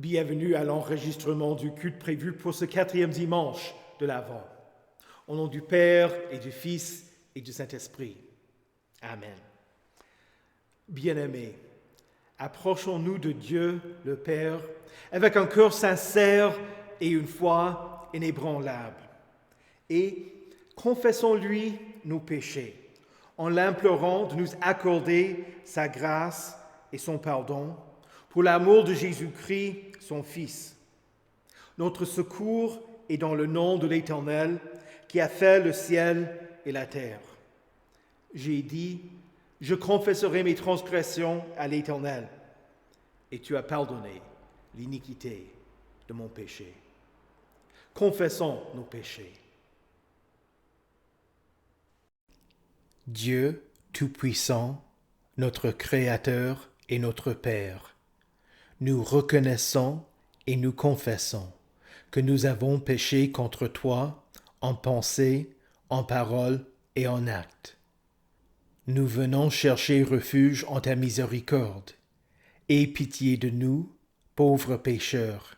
Bienvenue à l'enregistrement du culte prévu pour ce 4e dimanche de l'Avent. Au nom du Père et du Fils et du Saint-Esprit. Amen. Bien-aimés, approchons-nous de Dieu, le Père, avec un cœur sincère et une foi inébranlable. Et confessons-lui nos péchés, en l'implorant de nous accorder sa grâce et son pardon, pour l'amour de Jésus-Christ, son Fils. Notre secours est dans le nom de l'Éternel, qui a fait le ciel et la terre. J'ai dit, je confesserai mes transgressions à l'Éternel, et tu as pardonné l'iniquité de mon péché. Confessons nos péchés. Dieu Tout-Puissant, notre Créateur et notre Père, nous reconnaissons et nous confessons que nous avons péché contre toi en pensée, en parole et en acte. Nous venons chercher refuge en ta miséricorde. Aie pitié de nous, pauvres pécheurs,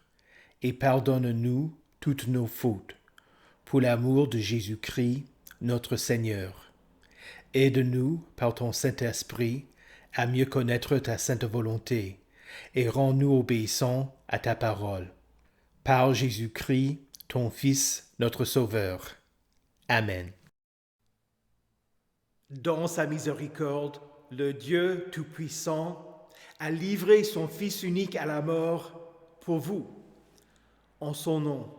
et pardonne-nous toutes nos fautes, pour l'amour de Jésus-Christ, notre Seigneur. Aide-nous, par ton Saint-Esprit, à mieux connaître ta sainte volonté, et rends-nous obéissants à ta parole. Par Jésus-Christ, ton Fils, notre Sauveur. Amen. Dans sa miséricorde, le Dieu Tout-Puissant a livré son Fils unique à la mort pour vous. En son nom,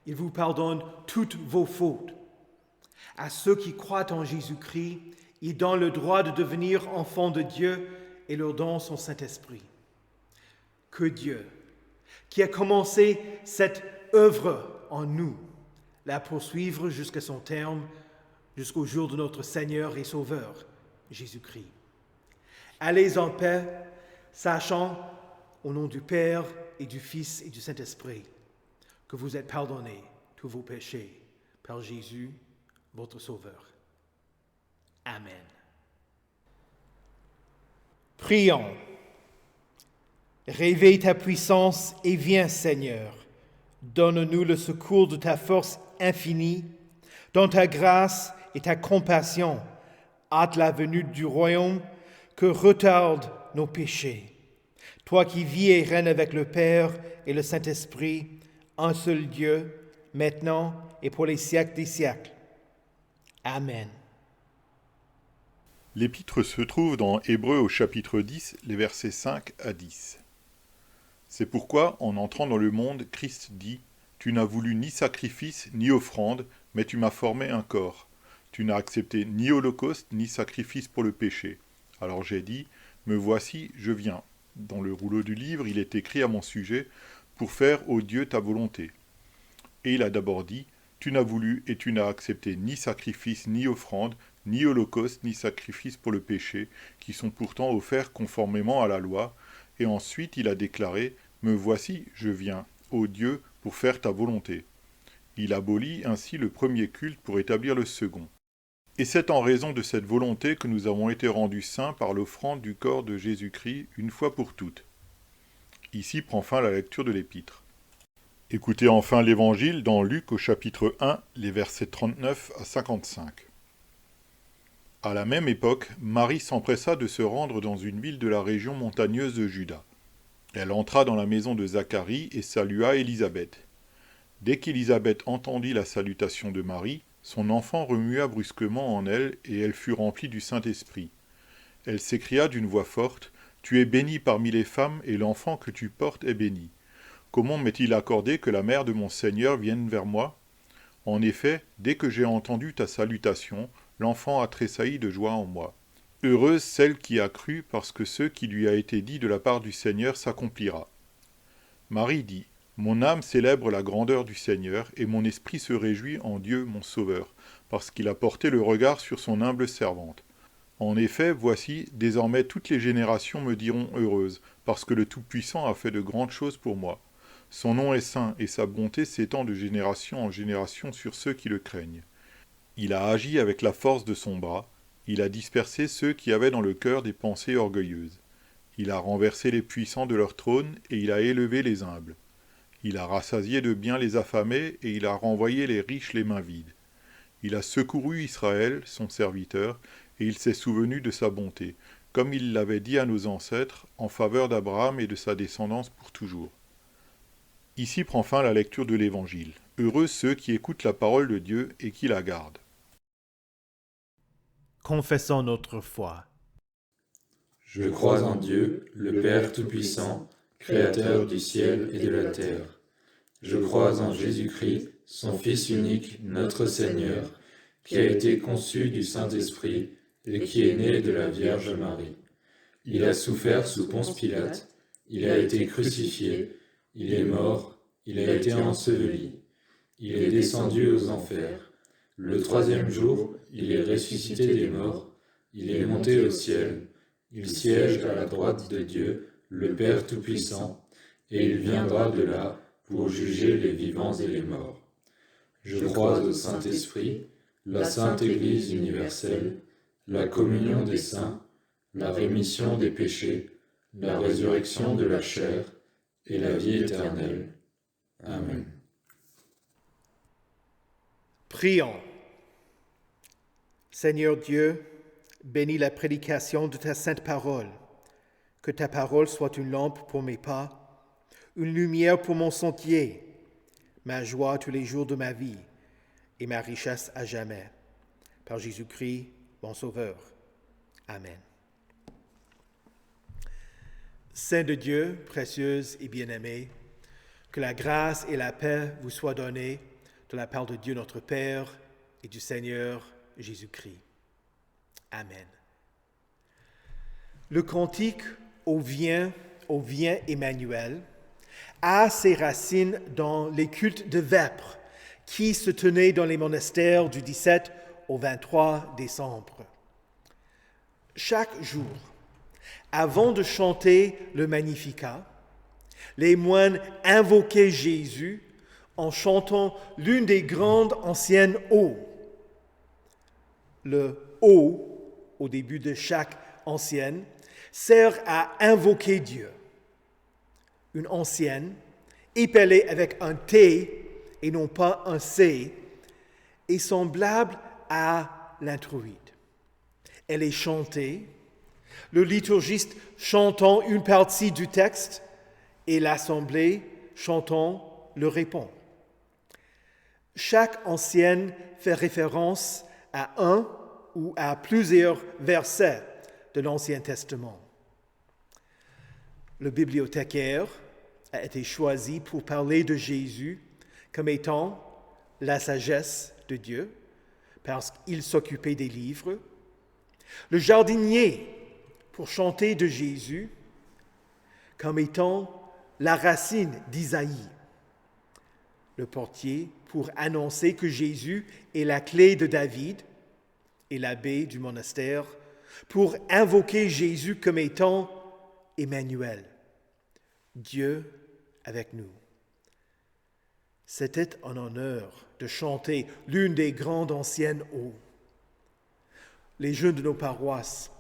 il vous pardonne toutes vos fautes. À ceux qui croient en Jésus-Christ, il donne le droit de devenir enfants de Dieu et leur donne son Saint-Esprit. Que Dieu, qui a commencé cette œuvre en nous, la poursuivre jusqu'à son terme, jusqu'au jour de notre Seigneur et Sauveur, Jésus-Christ. Allez en paix, sachant, au nom du Père et du Fils et du Saint-Esprit, que vous êtes pardonnés tous vos péchés par Jésus, votre Sauveur. Amen. Prions. Réveille ta puissance et viens, Seigneur. Donne-nous le secours de ta force infinie, dans ta grâce et ta compassion. Hâte la venue du royaume que retardent nos péchés. Toi qui vis et règnes avec le Père et le Saint-Esprit, un seul Dieu, maintenant et pour les siècles des siècles. Amen. L'épître se trouve dans Hébreux au chapitre 10, les versets 5 à 10. C'est pourquoi, en entrant dans le monde, Christ dit « Tu n'as voulu ni sacrifice ni offrande, mais tu m'as formé un corps. Tu n'as accepté ni holocauste ni sacrifice pour le péché. Alors j'ai dit « Me voici, je viens. » Dans le rouleau du livre, il est écrit à mon sujet « Pour faire, ô Dieu, ta volonté. » Et il a d'abord dit « Tu n'as voulu et tu n'as accepté ni sacrifice ni offrande, ni holocauste ni sacrifice pour le péché, qui sont pourtant offerts conformément à la loi. » Et ensuite il a déclaré « Me voici, je viens, ô Dieu, pour faire ta volonté. » Il abolit ainsi le premier culte pour établir le second. Et c'est en raison de cette volonté que nous avons été rendus saints par l'offrande du corps de Jésus-Christ une fois pour toutes. Ici prend fin la lecture de l'épître. Écoutez enfin l'Évangile dans Luc au chapitre 1, les versets 39 à 55. À la même époque, Marie s'empressa de se rendre dans une ville de la région montagneuse de Juda. Elle entra dans la maison de Zacharie et salua Élisabeth. Dès qu'Élisabeth entendit la salutation de Marie, son enfant remua brusquement en elle et elle fut remplie du Saint-Esprit. Elle s'écria d'une voix forte « Tu es bénie parmi les femmes et l'enfant que tu portes est béni. Comment m'est-il accordé que la mère de mon Seigneur vienne vers moi ? En effet, dès que j'ai entendu ta salutation, l'enfant a tressailli de joie en moi. Heureuse celle qui a cru, parce que ce qui lui a été dit de la part du Seigneur s'accomplira. » Marie dit « Mon âme célèbre la grandeur du Seigneur, et mon esprit se réjouit en Dieu mon Sauveur, parce qu'il a porté le regard sur son humble servante. En effet, voici, désormais toutes les générations me diront heureuse, parce que le Tout-Puissant a fait de grandes choses pour moi. Son nom est saint, et sa bonté s'étend de génération en génération sur ceux qui le craignent. Il a agi avec la force de son bras, il a dispersé ceux qui avaient dans le cœur des pensées orgueilleuses. Il a renversé les puissants de leur trône, et il a élevé les humbles. Il a rassasié de biens les affamés, et il a renvoyé les riches les mains vides. Il a secouru Israël, son serviteur, et il s'est souvenu de sa bonté, comme il l'avait dit à nos ancêtres, en faveur d'Abraham et de sa descendance pour toujours. Ici prend fin la lecture de l'Évangile. Heureux ceux qui écoutent la parole de Dieu et qui la gardent. Confessons notre foi. Je crois en Dieu, le Père Tout-Puissant, Créateur du ciel et de la terre. Je crois en Jésus-Christ, son Fils unique, notre Seigneur, qui a été conçu du Saint-Esprit et qui est né de la Vierge Marie. Il a souffert sous Ponce Pilate, il a été crucifié, il est mort, il a été enseveli, il est descendu aux enfers. Le troisième jour, il est ressuscité des morts, il est monté au ciel, il siège à la droite de Dieu, le Père Tout-Puissant, et il viendra de là pour juger les vivants et les morts. Je crois au Saint-Esprit, la Sainte Église universelle, la communion des saints, la rémission des péchés, la résurrection de la chair et la vie éternelle. Amen. Prions. Seigneur Dieu, bénis la prédication de ta sainte parole. Que ta parole soit une lampe pour mes pas, une lumière pour mon sentier, ma joie tous les jours de ma vie et ma richesse à jamais. Par Jésus-Christ, mon Sauveur. Amen. Saint de Dieu, précieuse et bien-aimée, que la grâce et la paix vous soient données de la part de Dieu notre Père et du Seigneur Jésus-Christ. Amen. Le cantique Ô viens Emmanuel a ses racines dans les cultes de vêpres qui se tenaient dans les monastères du 17 au 23 décembre. Chaque jour, avant de chanter le Magnificat, les moines invoquaient Jésus en chantant l'une des grandes anciennes Ô. Le Ô, au début de chaque ancienne, sert à invoquer Dieu. Une ancienne, épellée avec un T et non pas un C, est semblable à l'introïde. Elle est chantée, le liturgiste chantant une partie du texte et l'assemblée chantant le répond. Chaque ancienne fait référence à un ou à plusieurs versets de l'Ancien Testament. Le bibliothécaire a été choisi pour parler de Jésus comme étant la sagesse de Dieu, parce qu'il s'occupait des livres. Le jardinier pour chanter de Jésus comme étant la racine d'Isaïe. Le portier pour annoncer que Jésus est la clé de David, et l'abbé du monastère pour invoquer Jésus comme étant Emmanuel, Dieu avec nous. C'était un honneur de chanter l'une des grandes anciennes Ô. Les jeunes de nos paroisses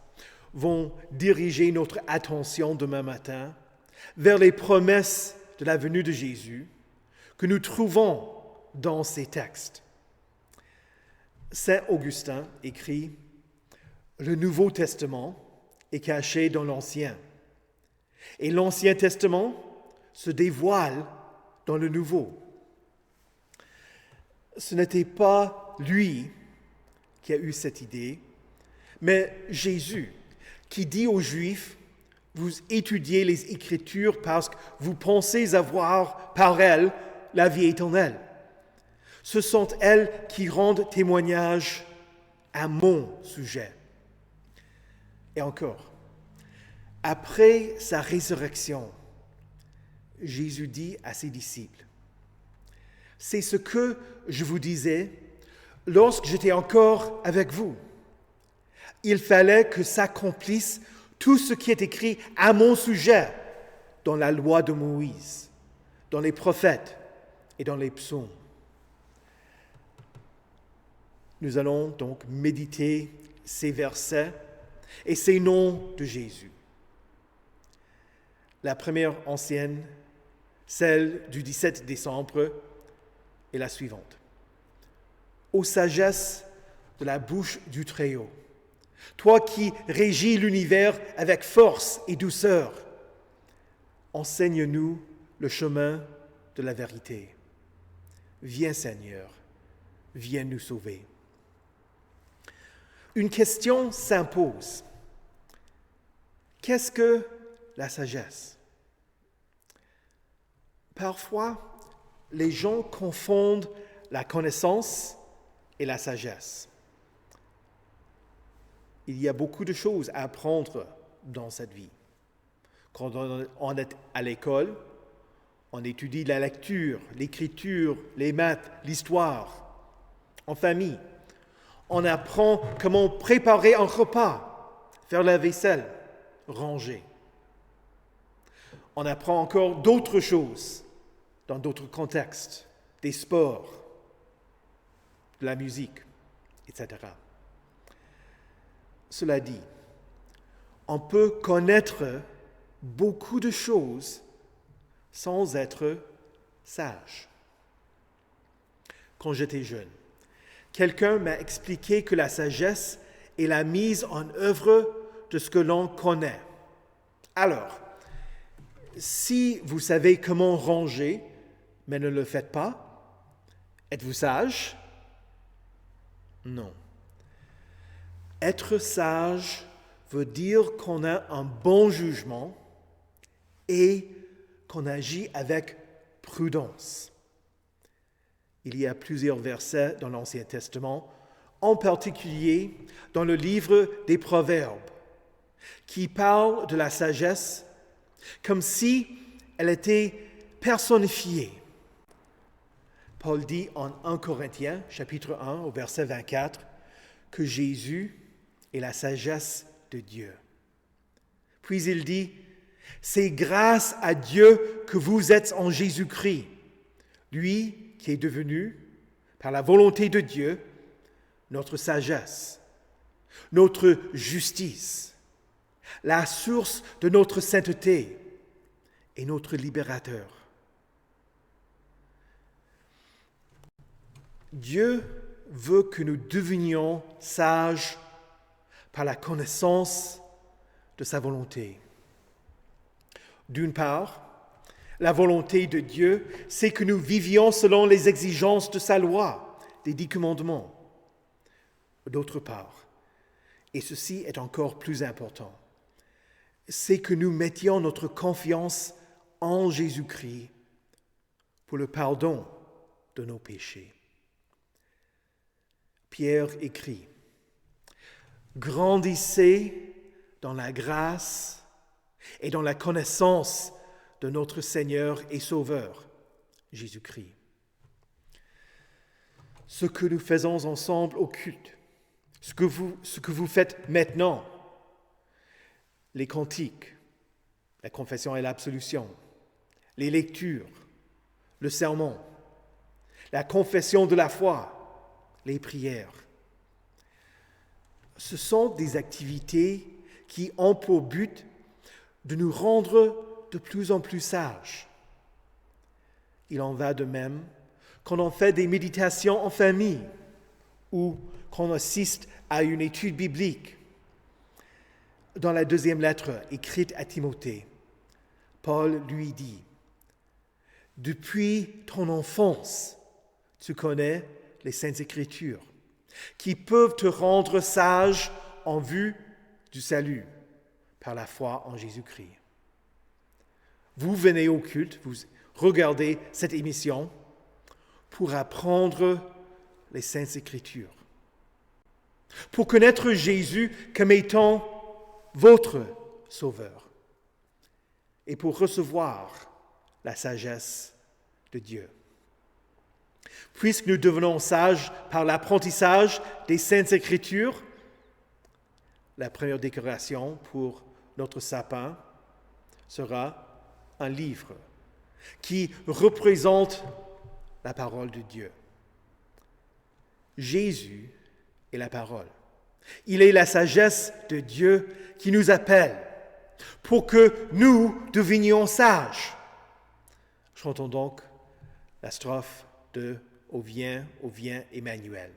vont diriger notre attention demain matin vers les promesses de la venue de Jésus que nous trouvons dans ces textes. Saint Augustin écrit « Le Nouveau Testament est caché dans l'Ancien, et l'Ancien Testament se dévoile dans le Nouveau. » Ce n'était pas lui qui a eu cette idée, mais Jésus qui dit aux Juifs « Vous étudiez les Écritures parce que vous pensez avoir par elles la vie éternelle. Ce sont elles qui rendent témoignage à mon sujet. » Et encore, après sa résurrection, Jésus dit à ses disciples, « C'est ce que je vous disais lorsque j'étais encore avec vous. Il fallait que s'accomplisse tout ce qui est écrit à mon sujet dans la loi de Moïse, dans les prophètes et dans les psaumes. » Nous allons donc méditer ces versets et ces noms de Jésus. La première ancienne, celle du 17 décembre, est la suivante. Ô sagesse de la bouche du Très-Haut, toi qui régis l'univers avec force et douceur, enseigne-nous le chemin de la vérité. Viens Seigneur, viens nous sauver. Une question s'impose. Qu'est-ce que la sagesse? Parfois, les gens confondent la connaissance et la sagesse. Il y a beaucoup de choses à apprendre dans cette vie. Quand on est à l'école, on étudie la lecture, l'écriture, les maths, l'histoire. En famille, on apprend comment préparer un repas, faire la vaisselle, ranger. On apprend encore d'autres choses dans d'autres contextes, des sports, de la musique, etc. Cela dit, on peut connaître beaucoup de choses sans être sage. Quand j'étais jeune, quelqu'un m'a expliqué que la sagesse est la mise en œuvre de ce que l'on connaît. Alors, si vous savez comment ranger, mais ne le faites pas, êtes-vous sage? Non. Être sage veut dire qu'on a un bon jugement et qu'on agit avec prudence. Il y a plusieurs versets dans l'Ancien Testament, en particulier dans le livre des Proverbes, qui parlent de la sagesse comme si elle était personnifiée. Paul dit en 1 Corinthiens, chapitre 1, au verset 24, que Jésus est la sagesse de Dieu. Puis il dit, « C'est grâce à Dieu que vous êtes en Jésus-Christ, lui qui est devenu, par la volonté de Dieu, notre sagesse, notre justice, la source de notre sainteté et notre libérateur. » Dieu veut que nous devenions sages par la connaissance de sa volonté. D'une part, la volonté de Dieu, c'est que nous vivions selon les exigences de sa loi, des 10 commandements. D'autre part, et ceci est encore plus important, c'est que nous mettions notre confiance en Jésus-Christ pour le pardon de nos péchés. Pierre écrit, « Grandissez dans la grâce et dans la connaissance de notre Seigneur et Sauveur, Jésus-Christ. » Ce que nous faisons ensemble au culte, ce que vous faites maintenant, les cantiques, la confession et l'absolution, les lectures, le sermon, la confession de la foi, les prières. Ce sont des activités qui ont pour but de nous rendre de plus en plus sages. Il en va de même quand on fait des méditations en famille ou qu'on assiste à une étude biblique. Dans la 2e lettre écrite à Timothée, Paul lui dit, « Depuis ton enfance, tu connais les Saintes Écritures, qui peuvent te rendre sage en vue du salut par la foi en Jésus-Christ. » Vous venez au culte, vous regardez cette émission pour apprendre les Saintes Écritures, pour connaître Jésus comme étant votre Sauveur et pour recevoir la sagesse de Dieu. Puisque nous devenons sages par l'apprentissage des Saintes Écritures, la première décoration pour notre sapin sera un livre qui représente la parole de Dieu. Jésus est la parole. Il est la sagesse de Dieu qui nous appelle pour que nous devenions sages. Chantons donc la strophe de « Ô viens, Emmanuel ».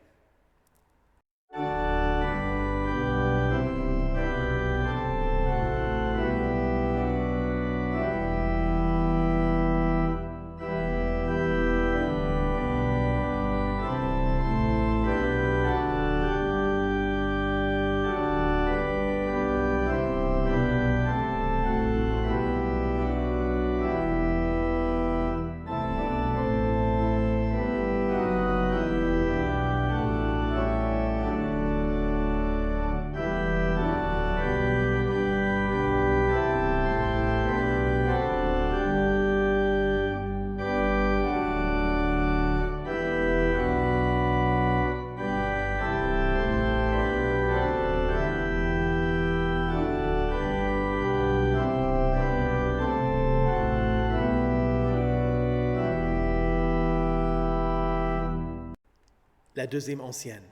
La deuxième ancienne,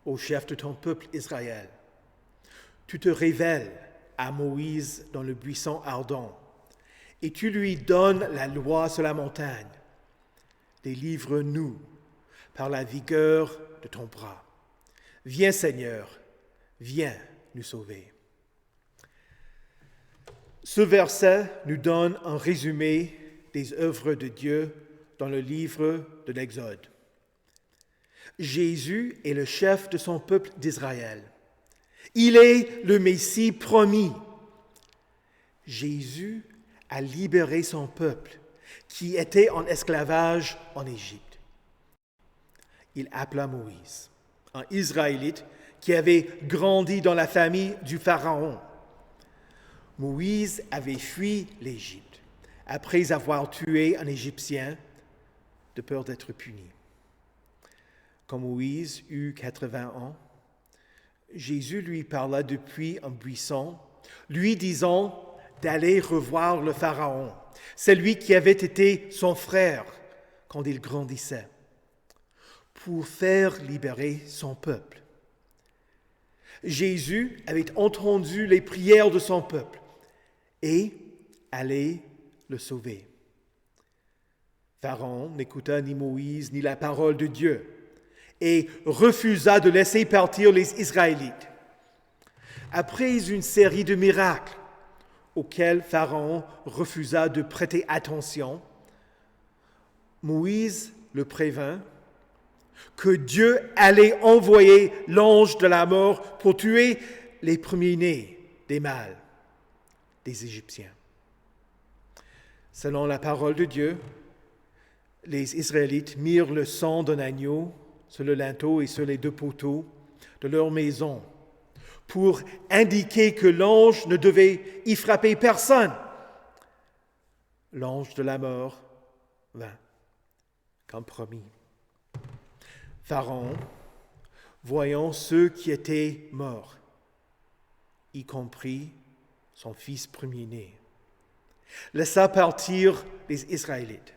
au chef de ton peuple Israël. Tu te révèles à Moïse dans le buisson ardent, et tu lui donnes la loi sur la montagne. Délivre-nous par la vigueur de ton bras. Viens Seigneur, viens nous sauver. Ce verset nous donne un résumé des œuvres de Dieu dans le livre de l'Exode. Jésus est le chef de son peuple d'Israël. Il est le Messie promis. Jésus a libéré son peuple qui était en esclavage en Égypte. Il appela Moïse, un Israélite qui avait grandi dans la famille du Pharaon. Moïse avait fui l'Égypte après avoir tué un Égyptien de peur d'être puni. Quand Moïse eut 80 ans, Jésus lui parla depuis un buisson, lui disant d'aller revoir le Pharaon, celui qui avait été son frère quand il grandissait, pour faire libérer son peuple. Jésus avait entendu les prières de son peuple et allait le sauver. Pharaon n'écouta ni Moïse ni la parole de Dieu et refusa de laisser partir les Israélites. Après une série de miracles auxquels Pharaon refusa de prêter attention, Moïse le prévint que Dieu allait envoyer l'ange de la mort pour tuer les premiers-nés des mâles des Égyptiens. Selon la parole de Dieu, les Israélites mirent le sang d'un agneau sur le linteau et sur les deux poteaux de leur maison, pour indiquer que l'ange ne devait y frapper personne. L'ange de la mort vint, comme promis. Pharaon, voyant ceux qui étaient morts, y compris son fils premier-né, laissa partir les Israélites.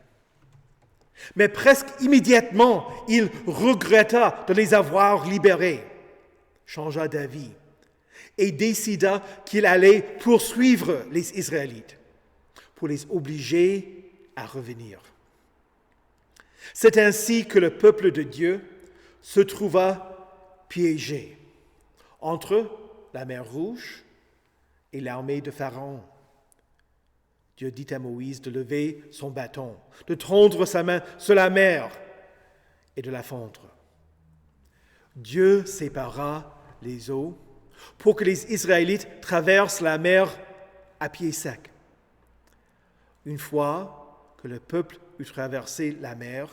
Mais presque immédiatement, il regretta de les avoir libérés, changea d'avis et décida qu'il allait poursuivre les Israélites pour les obliger à revenir. C'est ainsi que le peuple de Dieu se trouva piégé entre la mer Rouge et l'armée de Pharaon. Dieu dit à Moïse de lever son bâton, de tendre sa main sur la mer et de la fendre. Dieu sépara les eaux pour que les Israélites traversent la mer à pied sec. Une fois que le peuple eut traversé la mer,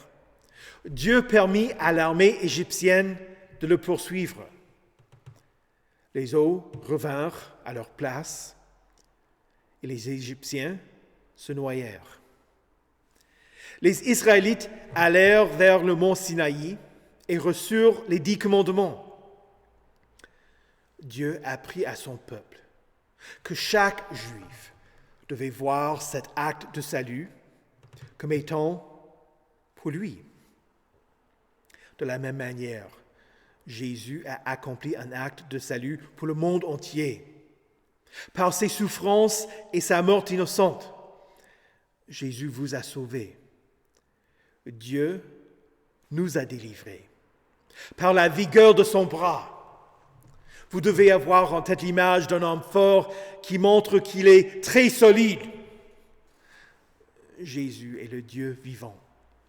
Dieu permit à l'armée égyptienne de le poursuivre. Les eaux revinrent à leur place et les Égyptiens se noyèrent. Les Israélites allèrent vers le mont Sinaï et reçurent les 10 commandements. Dieu apprit à son peuple que chaque Juif devait voir cet acte de salut comme étant pour lui. De la même manière, Jésus a accompli un acte de salut pour le monde entier. Par ses souffrances et sa mort innocente, Jésus vous a sauvés. Dieu nous a délivrés. Par la vigueur de son bras, vous devez avoir en tête l'image d'un homme fort qui montre qu'il est très solide. Jésus est le Dieu vivant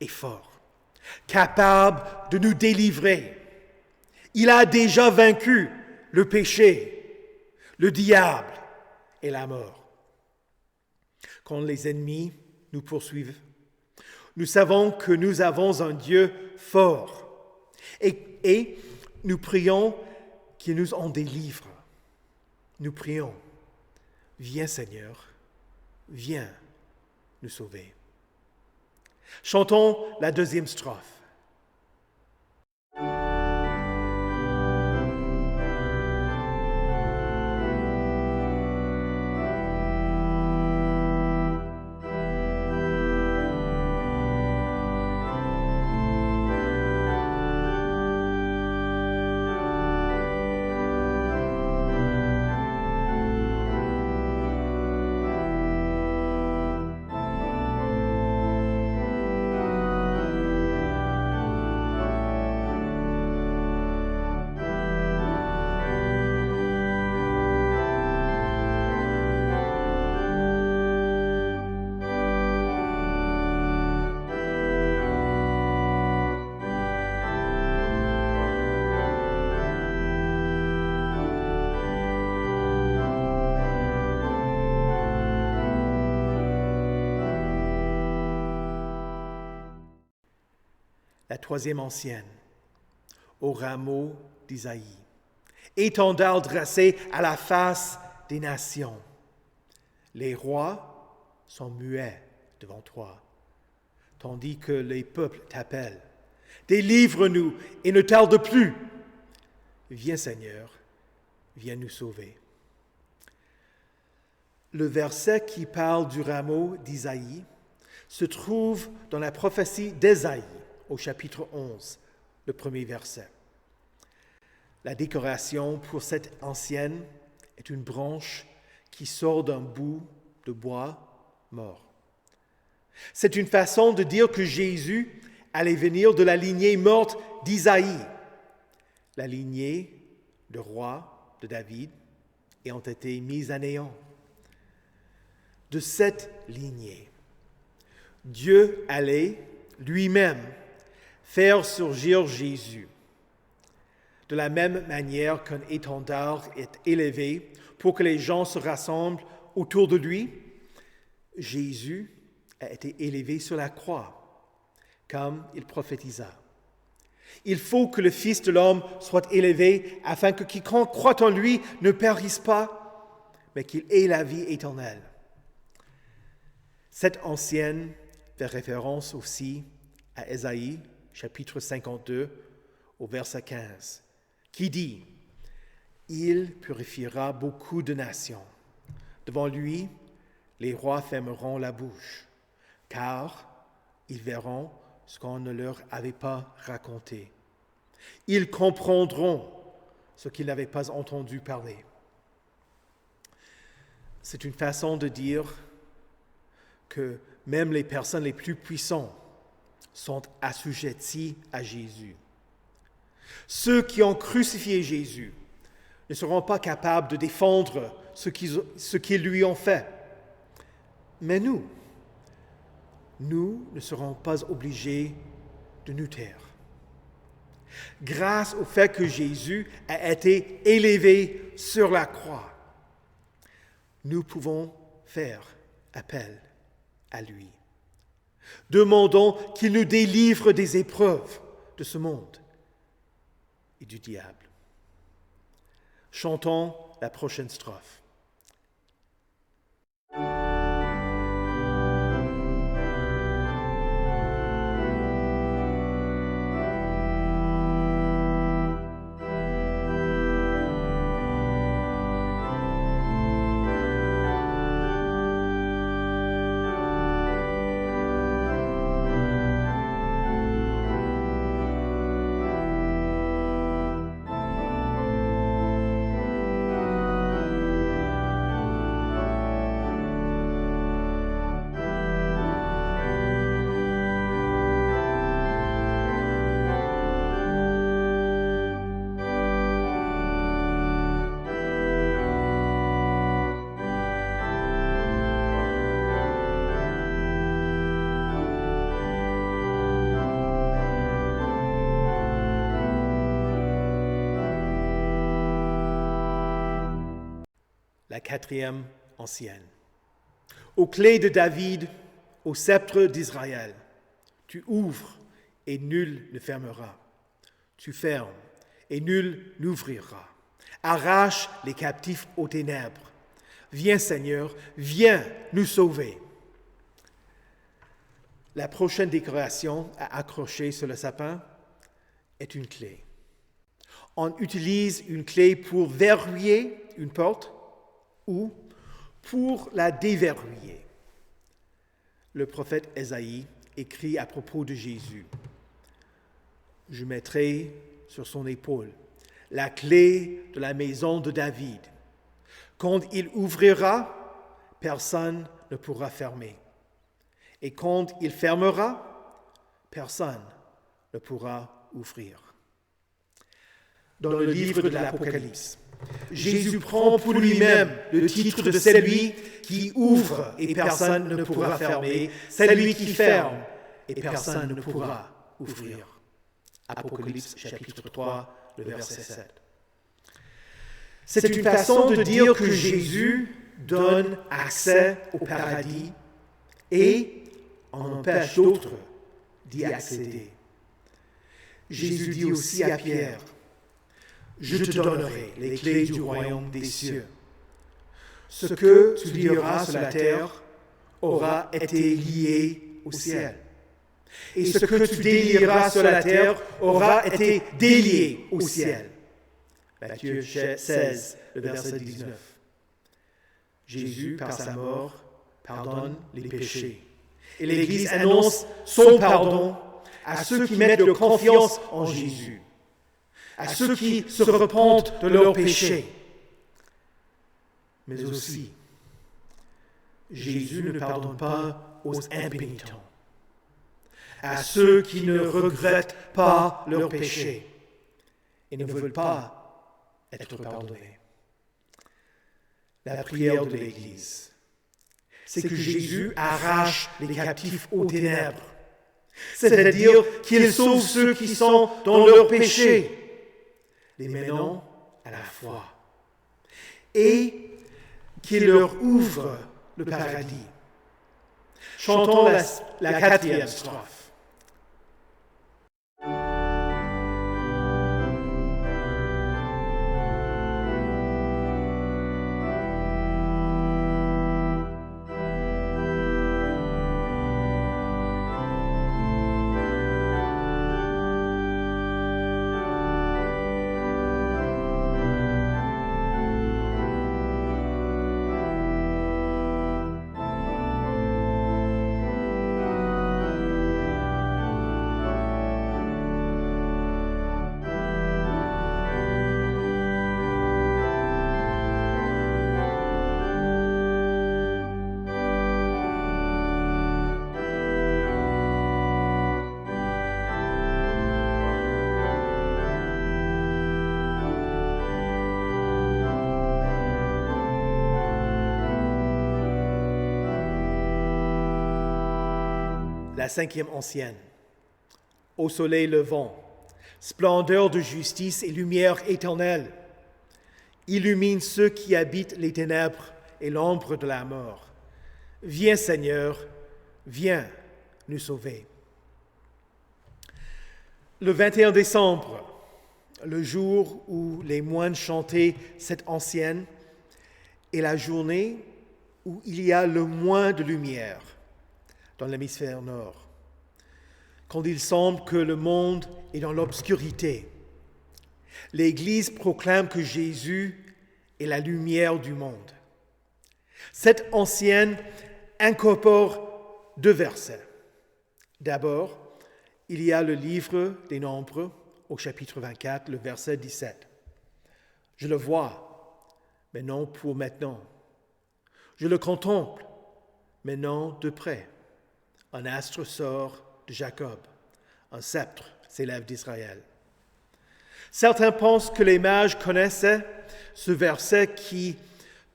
et fort, capable de nous délivrer. Il a déjà vaincu le péché, le diable et la mort. Quand les ennemis nous poursuivent, nous savons que nous avons un Dieu fort et nous prions qu'il nous en délivre. Nous prions, viens Seigneur, viens nous sauver. Chantons la deuxième strophe. La troisième ancienne, au rameau d'Isaïe, étendard dressé à la face des nations. Les rois sont muets devant toi, tandis que les peuples t'appellent. Délivre-nous et ne tarde plus. Viens Seigneur, viens nous sauver. Le verset qui parle du rameau d'Isaïe se trouve dans la prophétie d'Ésaïe, au chapitre 11, le premier verset. La décoration pour cette ancienne est une branche qui sort d'un bout de bois mort. C'est une façon de dire que Jésus allait venir de la lignée morte d'Isaïe, la lignée de roi de David, ayant été mise à néant. De cette lignée, Dieu allait lui-même faire surgir Jésus. De la même manière qu'un étendard est élevé pour que les gens se rassemblent autour de lui, Jésus a été élevé sur la croix, comme il prophétisa. Il faut que le Fils de l'homme soit élevé afin que quiconque croit en lui ne périsse pas, mais qu'il ait la vie éternelle. Cette ancienne fait référence aussi à Ésaïe, chapitre 52, au verset 15, qui dit « Il purifiera beaucoup de nations. Devant lui, les rois fermeront la bouche, car ils verront ce qu'on ne leur avait pas raconté. Ils comprendront ce qu'ils n'avaient pas entendu parler. » C'est une façon de dire que même les personnes les plus puissantes sont assujettis à Jésus. Ceux qui ont crucifié Jésus ne seront pas capables de défendre ce qu'ils lui ont fait. Mais nous ne serons pas obligés de nous taire. Grâce au fait que Jésus a été élevé sur la croix, nous pouvons faire appel à lui. Demandons qu'il nous délivre des épreuves de ce monde et du diable. Chantons la prochaine strophe. la 4e ancienne. Aux clés de David, au sceptre d'Israël, tu ouvres et nul ne fermera. Tu fermes et nul n'ouvrira. Arrache les captifs aux ténèbres. Viens Seigneur, viens nous sauver. La prochaine décoration à accrocher sur le sapin est une clé. On utilise une clé pour verrouiller une porte ou pour la déverrouiller. Le prophète Ésaïe écrit à propos de Jésus: « Je mettrai sur son épaule la clé de la maison de David. Quand il ouvrira, personne ne pourra fermer. Et quand il fermera, personne ne pourra ouvrir. » Dans le livre de l'Apocalypse, Jésus prend pour lui-même le titre de celui qui ouvre et personne ne pourra fermer, celui qui ferme et personne ne pourra ouvrir. Apocalypse chapitre 3, le verset 7. C'est une façon de dire que Jésus donne accès au paradis et en empêche d'autres d'y accéder. Jésus dit aussi à Pierre: « Je te donnerai les clés du royaume des cieux. Ce que tu lieras sur la terre aura été lié au ciel. Et ce que tu délieras sur la terre aura été délié au ciel. » Matthieu 16, le verset 19. Jésus, par sa mort, pardonne les péchés. Et l'Église annonce son pardon à ceux qui mettent leur confiance en Jésus, à ceux qui se repentent de leurs péchés. Mais aussi, Jésus ne pardonne pas aux impénitents, à ceux qui ne regrettent pas leurs péchés et ne veulent pas être pardonnés. La prière de l'Église, c'est que Jésus arrache les captifs aux ténèbres, c'est-à-dire qu'il sauve ceux qui sont dans leurs péchés, les menant à la foi, et qu'il leur ouvre le paradis. Chantons la 4e strophe. La 5e ancienne. Au soleil levant, splendeur de justice et lumière éternelle, illumine ceux qui habitent les ténèbres et l'ombre de la mort. Viens Seigneur, viens nous sauver. Le 21 décembre, le jour où les moines chantaient cette ancienne, est la journée où il y a le moins de lumière dans l'hémisphère nord, quand il semble que le monde est dans l'obscurité. L'Église proclame que Jésus est la lumière du monde. Cette ancienne incorpore 2 versets. D'abord, il y a le livre des Nombres au chapitre 24, le verset 17. « Je le vois, mais non pour maintenant. Je le contemple, mais non de près. Un astre sort de Jacob, un sceptre s'élève d'Israël. » Certains pensent que les mages connaissaient ce verset qui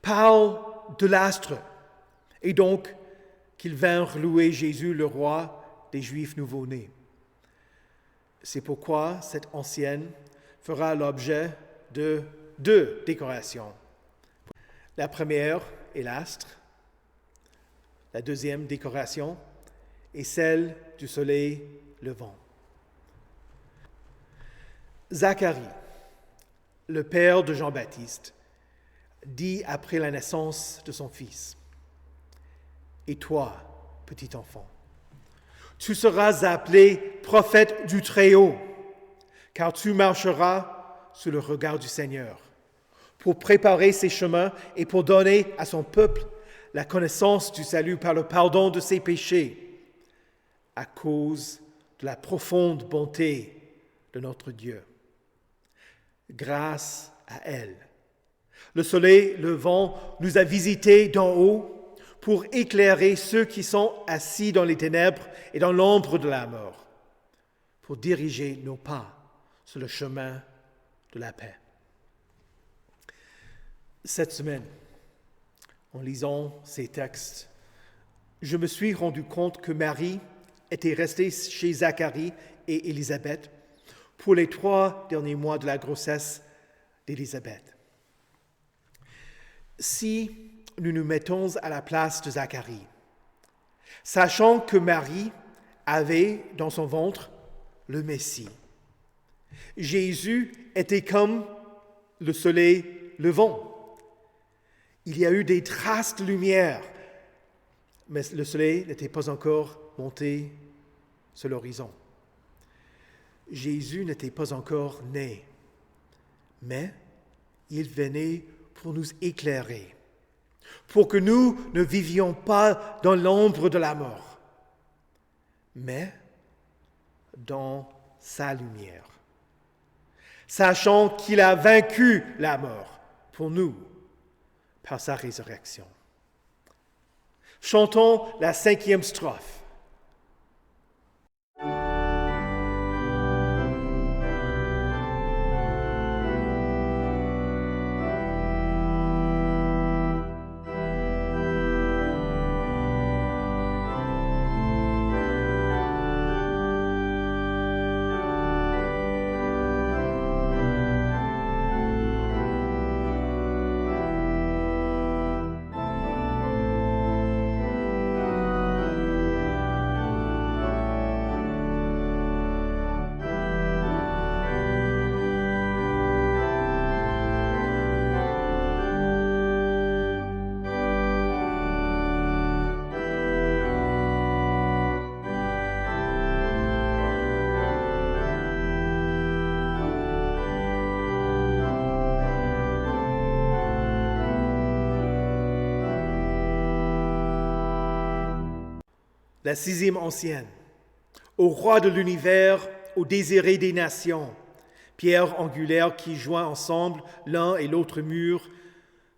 parle de l'astre, et donc qu'ils vinrent louer Jésus, le roi des Juifs nouveau-nés. C'est pourquoi cette ancienne fera l'objet de 2 décorations. La première est l'astre. La deuxième décoration est celle du soleil levant. Zacharie, le père de Jean-Baptiste, dit après la naissance de son fils, « Et toi, petit enfant, tu seras appelé prophète du Très-Haut, car tu marcheras sous le regard du Seigneur, pour préparer ses chemins et pour donner à son peuple la connaissance du salut par le pardon de ses péchés, à cause de la profonde bonté de notre Dieu. Grâce à elle, le soleil levant nous a visités d'en haut pour éclairer ceux qui sont assis dans les ténèbres et dans l'ombre de la mort, pour diriger nos pas sur le chemin de la paix. » Cette semaine, en lisant ces textes, je me suis rendu compte que Marie était restée chez Zacharie et Élisabeth pour les 3 derniers mois de la grossesse d'Élisabeth. Si nous nous mettons à la place de Zacharie, sachant que Marie avait dans son ventre le Messie, Jésus était comme le soleil levant. Il y a eu des traces de lumière, mais le soleil n'était pas encore monté sur l'horizon. Jésus n'était pas encore né, mais il venait pour nous éclairer, pour que nous ne vivions pas dans l'ombre de la mort, mais dans sa lumière, sachant qu'il a vaincu la mort pour nous par sa résurrection. Chantons la 5e strophe. La 6e ancienne, au roi de l'univers, au désiré des nations, pierre angulaire qui joint ensemble l'un et l'autre mur,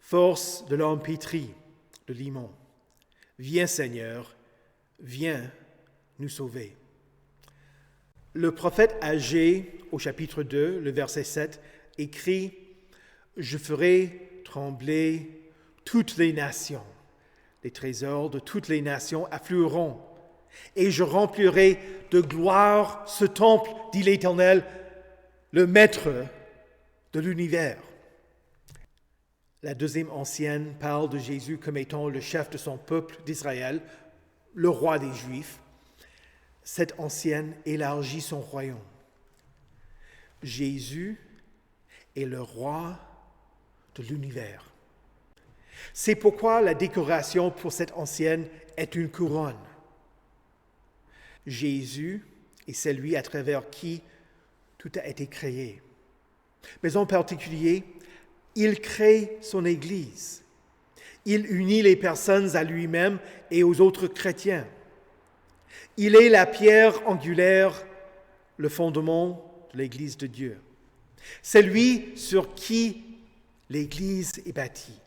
force de l'homme pétri, de limon. Viens Seigneur, viens nous sauver. Le prophète Agé, au chapitre 2, le verset 7, écrit « Je ferai trembler toutes les nations. Les trésors de toutes les nations afflueront. Et je remplirai de gloire ce temple, dit l'Éternel, le Maître de l'univers. » La 2e ancienne parle de Jésus comme étant le chef de son peuple d'Israël, le roi des Juifs. Cette ancienne élargit son royaume. Jésus est le roi de l'univers. C'est pourquoi la décoration pour cette ancienne est une couronne. Jésus est celui à travers qui tout a été créé. Mais en particulier, il crée son Église. Il unit les personnes à lui-même et aux autres chrétiens. Il est la pierre angulaire, le fondement de l'Église de Dieu. C'est lui sur qui l'Église est bâtie.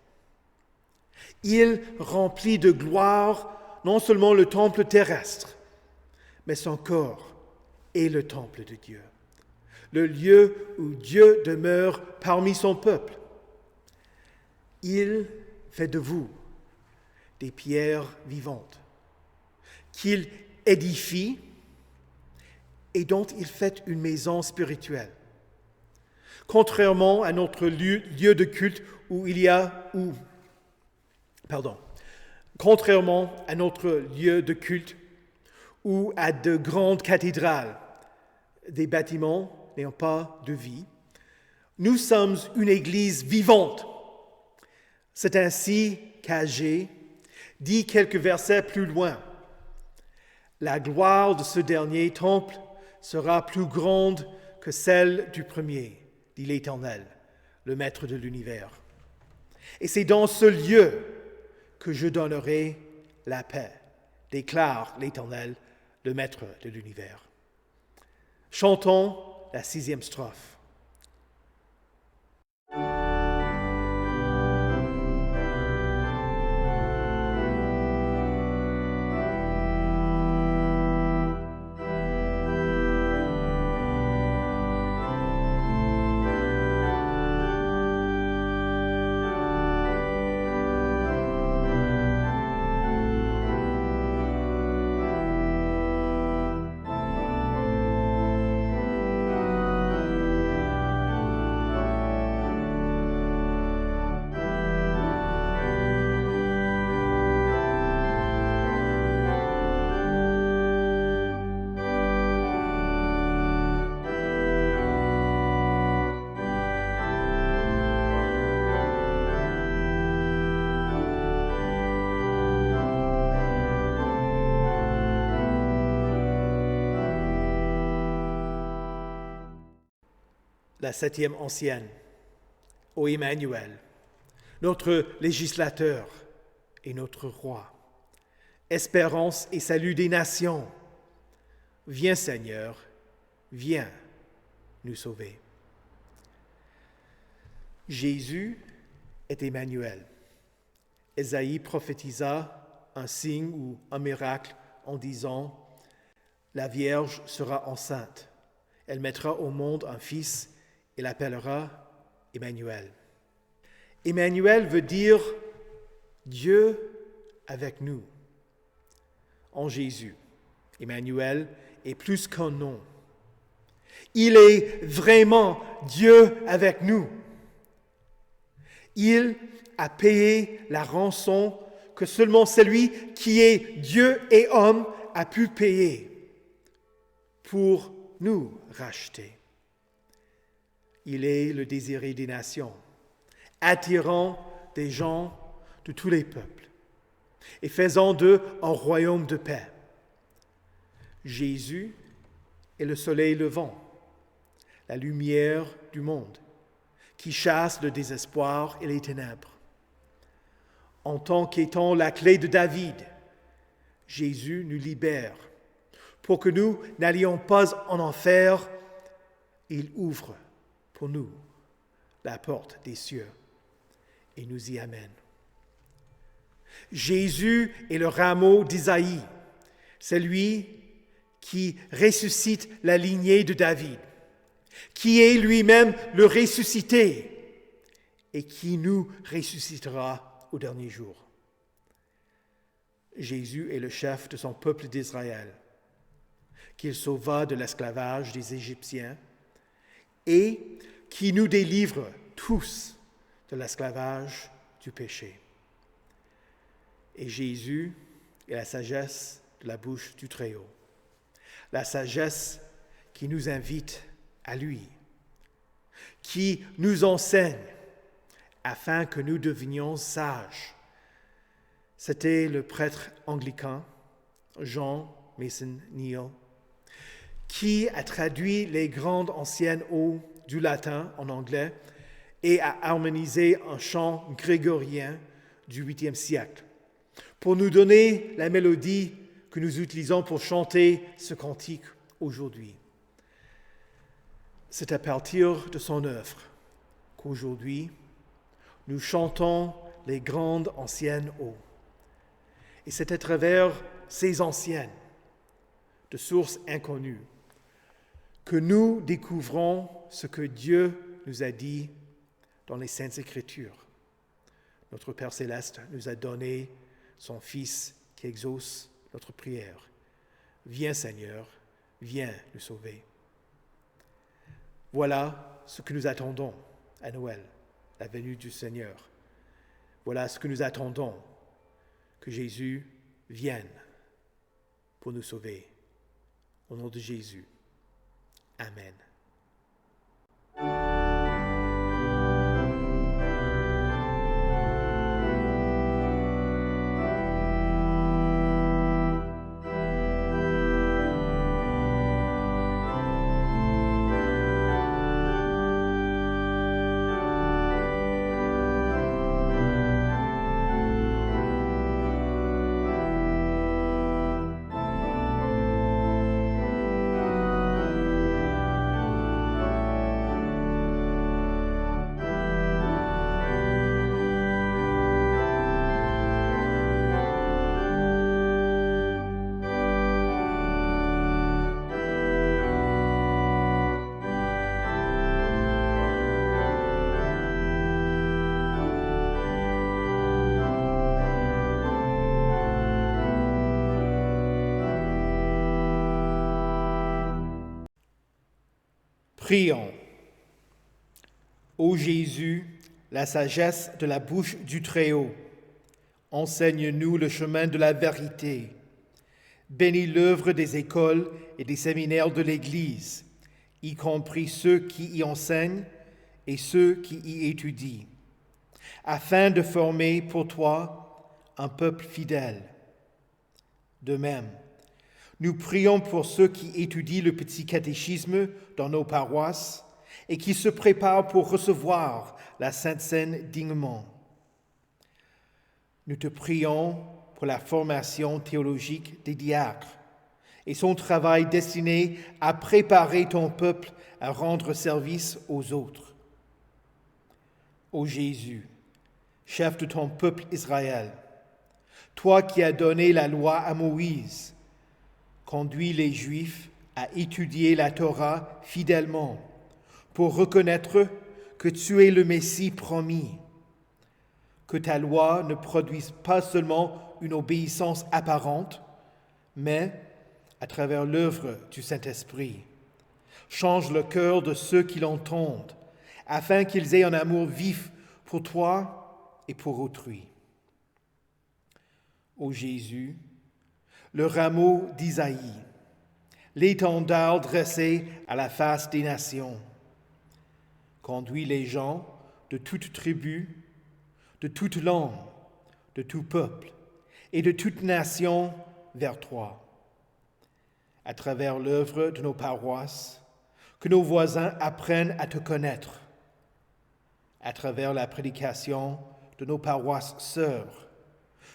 Il remplit de gloire non seulement le temple terrestre, mais son corps est le temple de Dieu, le lieu où Dieu demeure parmi son peuple. Il fait de vous des pierres vivantes, qu'il édifie et dont il fait une maison spirituelle. Contrairement à notre lieu de culte où il y a Contrairement à notre lieu de culte ou à de grandes cathédrales, des bâtiments n'ayant pas de vie, nous sommes une église vivante. C'est ainsi qu'Agé dit quelques versets plus loin. La gloire de ce dernier temple sera plus grande que celle du premier, dit l'Éternel, le Maître de l'univers. Et c'est dans ce lieu que je donnerai la paix, déclare l'Éternel, le Maître de l'univers. Chantons la 6e strophe. La 7e ancienne, ô Emmanuel, notre législateur et notre roi, espérance et salut des nations. Viens Seigneur, viens nous sauver. Jésus est Emmanuel. Ésaïe prophétisa un signe ou un miracle en disant « La Vierge sera enceinte, elle mettra au monde un fils et l'appellera Emmanuel. » Emmanuel veut dire Dieu avec nous. En Jésus, Emmanuel est plus qu'un nom. Il est vraiment Dieu avec nous. Il a payé la rançon que seulement celui qui est Dieu et homme a pu payer pour nous racheter. Il est le désiré des nations, attirant des gens de tous les peuples et faisant d'eux un royaume de paix. Jésus est le soleil levant, la lumière du monde, qui chasse le désespoir et les ténèbres. En tant qu'étant la clé de David, Jésus nous libère. Pour que nous n'allions pas en enfer, il ouvre pour nous la porte des cieux et nous y amène. Jésus est le rameau d'Isaïe, celui qui ressuscite la lignée de David, qui est lui-même le ressuscité et qui nous ressuscitera au dernier jour. Jésus est le chef de son peuple d'Israël, qu'il sauva de l'esclavage des Égyptiens et qui nous délivre tous de l'esclavage du péché. Et Jésus est la sagesse de la bouche du Très-Haut, la sagesse qui nous invite à lui, qui nous enseigne afin que nous devenions sages. C'était le prêtre anglican John Mason Neale qui a traduit les grandes anciennes eaux du latin en anglais et a harmonisé un chant grégorien du 8e siècle pour nous donner la mélodie que nous utilisons pour chanter ce cantique aujourd'hui. C'est à partir de son œuvre qu'aujourd'hui nous chantons les grandes anciennes eaux. Et c'est à travers ces anciennes, de sources inconnues, que nous découvrons ce que Dieu nous a dit dans les Saintes Écritures. Notre Père Céleste nous a donné son Fils qui exauce notre prière. Viens Seigneur, viens nous sauver. Voilà ce que nous attendons à Noël, la venue du Seigneur. Voilà ce que nous attendons que Jésus vienne pour nous sauver. Au nom de Jésus. Amen. Prions. Ô Jésus, la sagesse de la bouche du Très-Haut, enseigne-nous le chemin de la vérité. Bénis l'œuvre des écoles et des séminaires de l'Église, y compris ceux qui y enseignent et ceux qui y étudient, afin de former pour toi un peuple fidèle. De même, nous prions pour ceux qui étudient le petit catéchisme dans nos paroisses et qui se préparent pour recevoir la Sainte Seine dignement. Nous te prions pour la formation théologique des diacres et son travail destiné à préparer ton peuple à rendre service aux autres. Ô Jésus, chef de ton peuple Israël, toi qui as donné la loi à Moïse, conduis les Juifs à étudier la Torah fidèlement pour reconnaître que tu es le Messie promis, que ta loi ne produise pas seulement une obéissance apparente, mais, à travers l'œuvre du Saint-Esprit, change le cœur de ceux qui l'entendent, afin qu'ils aient un amour vif pour toi et pour autrui. Ô Jésus, le rameau d'Isaïe, l'étendard dressé à la face des nations, conduis les gens de toute tribu, de toute langue, de tout peuple et de toute nation vers toi. À travers l'œuvre de nos paroisses, que nos voisins apprennent à te connaître. À travers la prédication de nos paroisses sœurs,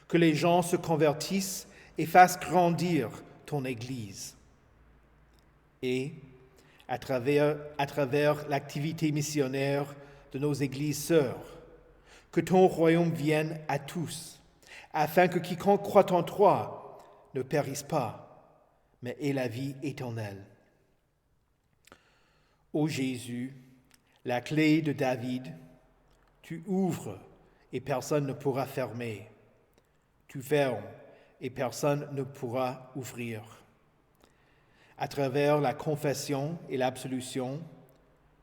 que les gens se convertissent et fasse grandir ton Église. Et, à travers l'activité missionnaire de nos églises sœurs, que ton royaume vienne à tous, afin que quiconque croit en toi ne périsse pas, mais ait la vie éternelle. Ô Jésus, la clé de David, tu ouvres et personne ne pourra fermer. Tu fermes et personne ne pourra ouvrir. À travers la confession et l'absolution,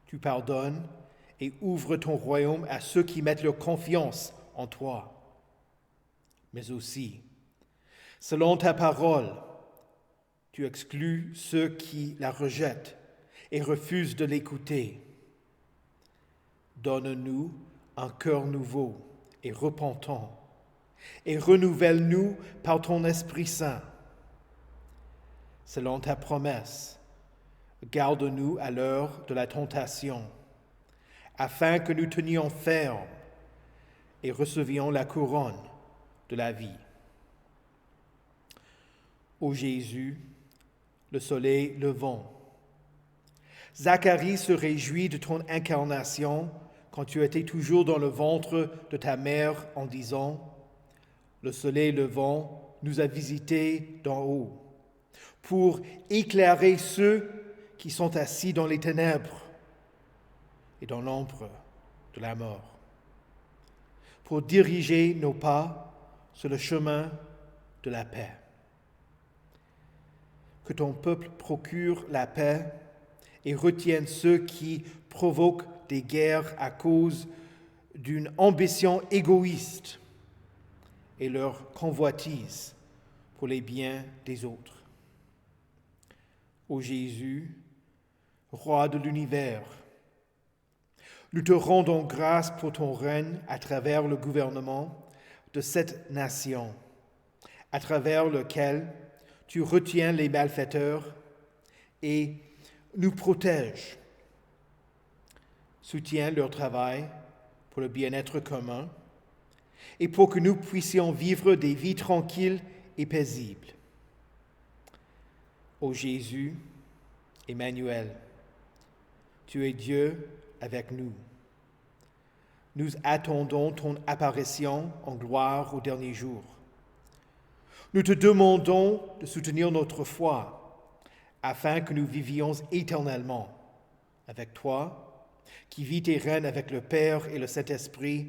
tu pardonnes et ouvres ton royaume à ceux qui mettent leur confiance en toi. Mais aussi, selon ta parole, tu exclus ceux qui la rejettent et refusent de l'écouter. Donne-nous un cœur nouveau et repentant, et renouvelle-nous par ton Esprit Saint. Selon ta promesse, garde-nous à l'heure de la tentation, afin que nous tenions ferme et recevions la couronne de la vie. Ô Jésus, le soleil levant, Zacharie se réjouit de ton incarnation quand tu étais toujours dans le ventre de ta mère en disant: le soleil levant nous a visités d'en haut, pour éclairer ceux qui sont assis dans les ténèbres et dans l'ombre de la mort, pour diriger nos pas sur le chemin de la paix. Que ton peuple procure la paix et retienne ceux qui provoquent des guerres à cause d'une ambition égoïste, et leur convoitise pour les biens des autres. Ô Jésus, Roi de l'univers, nous te rendons grâce pour ton règne à travers le gouvernement de cette nation, à travers lequel tu retiens les malfaiteurs et nous protèges. Soutiens leur travail pour le bien-être commun et pour que nous puissions vivre des vies tranquilles et paisibles. Ô Jésus, Emmanuel, tu es Dieu avec nous. Nous attendons ton apparition en gloire au dernier jour. Nous te demandons de soutenir notre foi, afin que nous vivions éternellement avec toi, qui vis et règne avec le Père et le Saint-Esprit,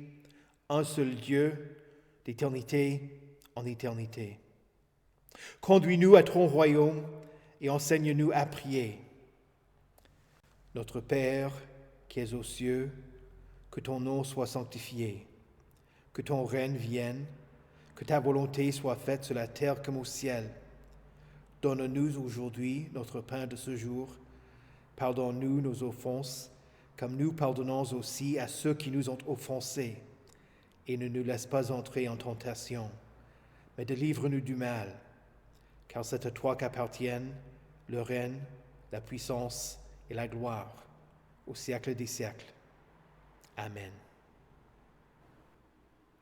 un seul Dieu, d'éternité en éternité. Conduis-nous à ton royaume et enseigne-nous à prier. Notre Père, qui es aux cieux, que ton nom soit sanctifié, que ton règne vienne, que ta volonté soit faite sur la terre comme au ciel. Donne-nous aujourd'hui notre pain de ce jour. Pardonne-nous nos offenses, comme nous pardonnons aussi à ceux qui nous ont offensés. Et ne nous laisse pas entrer en tentation, mais délivre-nous du mal, car c'est à toi qu'appartiennent le règne, la puissance et la gloire, au siècle des siècles. Amen.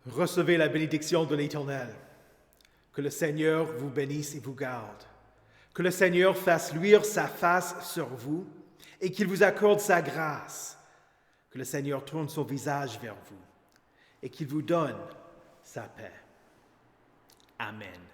Recevez la bénédiction de l'Éternel. Que le Seigneur vous bénisse et vous garde. Que le Seigneur fasse luire sa face sur vous et qu'il vous accorde sa grâce. Que le Seigneur tourne son visage vers vous et qu'il vous donne sa paix. Amen.